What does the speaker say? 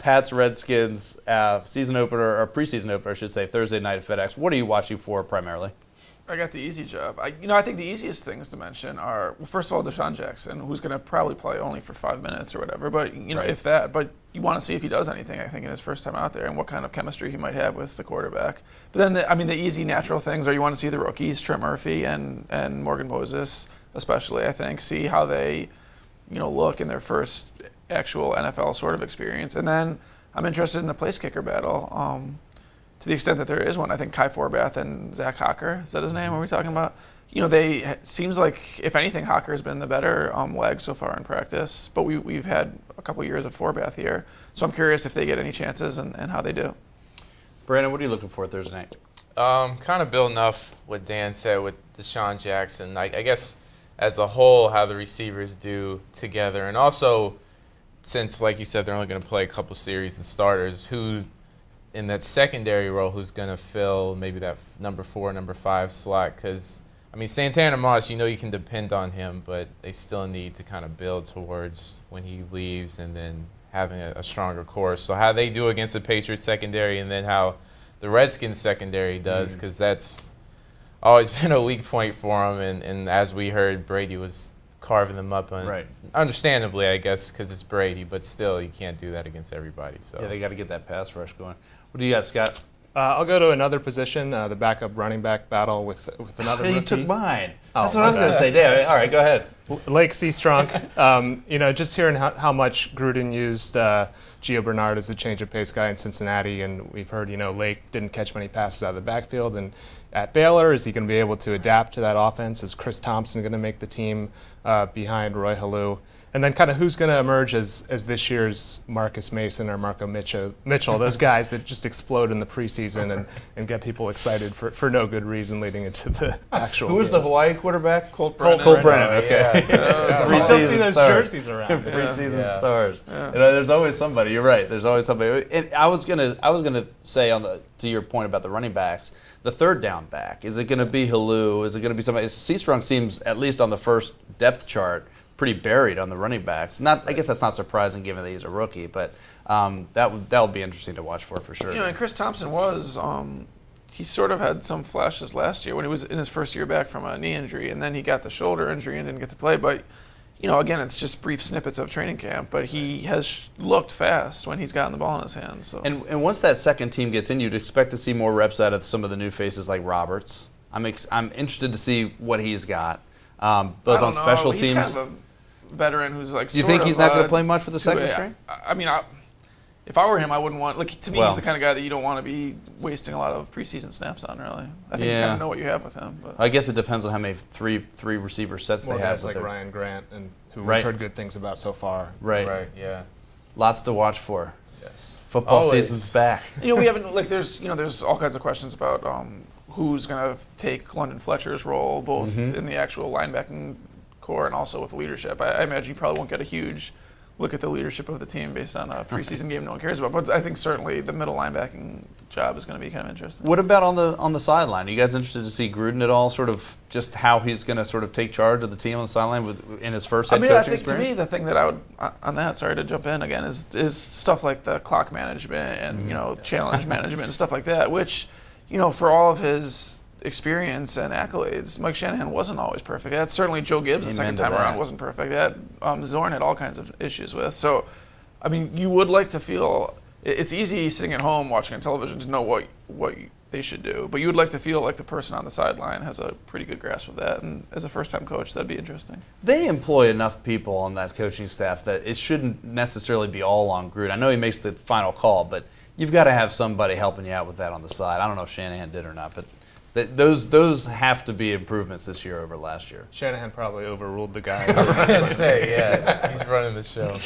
Pats Redskins season opener, or preseason opener, I should say, Thursday night at FedEx. What are you watching for primarily? I got the easy job. I think the easiest things to mention are, well, first of all, Deshaun Jackson, who's going to probably play only for 5 minutes or whatever, but if that. But you want to see if he does anything, I think, in his first time out there and what kind of chemistry he might have with the quarterback. But then, the easy natural things are you want to see the rookies, Trent Murphy and Morgan Moses, especially, I think, see how they, look in their first actual NFL sort of experience. And then I'm interested in the place kicker battle. To the extent that there is one, I think Kai Forbath and Zach Hocker, is that his name? Are we talking about? Seems like, if anything, Hocker has been the better leg so far in practice. But we've had a couple years of Forbath here. So I'm curious if they get any chances and how they do. Brandon, what are you looking for Thursday night? Kind of building off what Dan said with Deshaun Jackson. I guess as a whole, how the receivers do together. And also, since, like you said, they're only going to play a couple series and starters, who's in that secondary role, who's going to fill maybe that number 4, number 5 slot. Because, Santana Moss, you can depend on him, but they still need to kind of build towards when he leaves and then having a stronger core. So how they do against the Patriots secondary, and then how the Redskins secondary does, because that's always been a weak point for them. And as we heard, Brady was carving them up, understandably, I guess, because it's Brady, but still, you can't do that against everybody. So yeah, they got to get that pass rush going. What do you got, Scott? I'll go to another position, the backup running back battle with another rookie. You took mine. Oh, that's what I was going to say. Yeah, all right, go ahead. Lake Seastrunk, just hearing how much Gruden used Gio Bernard as a change of pace guy in Cincinnati, and we've heard, Lake didn't catch many passes out of the backfield. And at Baylor, is he going to be able to adapt to that offense? Is Chris Thompson going to make the team behind Roy Halou? And then kind of who's going to emerge as this year's Marcus Mason or Marco Mitchell, those guys that just explode in the preseason and get people excited for no good reason leading into the actual Who was the Hawaii quarterback? Colt Brennan. Colt Brennan, okay. Yeah. We still see those jerseys around. Preseason stars. Yeah. There's always somebody. You're right. There's always somebody. And I was gonna say to your point about the running backs, the third down back. Is it going to be Halou? Is it going to be somebody? Seastrunk seems, at least on the first depth chart, pretty buried on the running backs. I guess that's not surprising given that he's a rookie, but that would be interesting to watch for sure. And Chris Thompson was he sort of had some flashes last year when he was in his first year back from a knee injury, and then he got the shoulder injury and didn't get to play. But again, it's just brief snippets of training camp, but he has looked fast when he's gotten the ball in his hands. So. And once that second team gets in, you'd expect to see more reps out of some of the new faces like Roberts. I'm interested to see what he's got, both on special teams. He's kind of a veteran who's like. You think he's not going to play much for the second string? If I were him, I wouldn't want. To me, he's the kind of guy that you don't want to be wasting a lot of preseason snaps on. Really, I think you kind of know what you have with him. But. I guess it depends on how many three receiver sets they have. Guys like Ryan Grant and who we've heard good things about so far. Right. Yeah. Lots to watch for. Yes. Football season's back. We haven't there's all kinds of questions about who's going to take London Fletcher's role, both in the actual linebacking core and also with leadership. I imagine you probably won't get a huge look at the leadership of the team based on a preseason game no one cares about. But I think certainly the middle linebacking job is going to be kind of interesting. What about on the sideline? Are you guys interested to see Gruden at all, sort of just how he's going to sort of take charge of the team on the sideline in his first head coaching experience? To me, the thing that I would, on that, sorry to jump in again, is stuff like the clock management and, challenge management and stuff like that, which, for all of his experience and accolades, Mike Shanahan wasn't always perfect. That's certainly Joe Gibbs the second time around wasn't perfect. That Zorn had all kinds of issues with. So, you would like to feel it's easy sitting at home watching on television to know what they should do, but you would like to feel like the person on the sideline has a pretty good grasp of that. And as a first-time coach, that'd be interesting. They employ enough people on that coaching staff that it shouldn't necessarily be all on Gruden. I know he makes the final call, but you've got to have somebody helping you out with that on the side. I don't know if Shanahan did or not, but. Those have to be improvements this year over last year. Shanahan probably overruled the guy. I was going to say, yeah, he's running the show.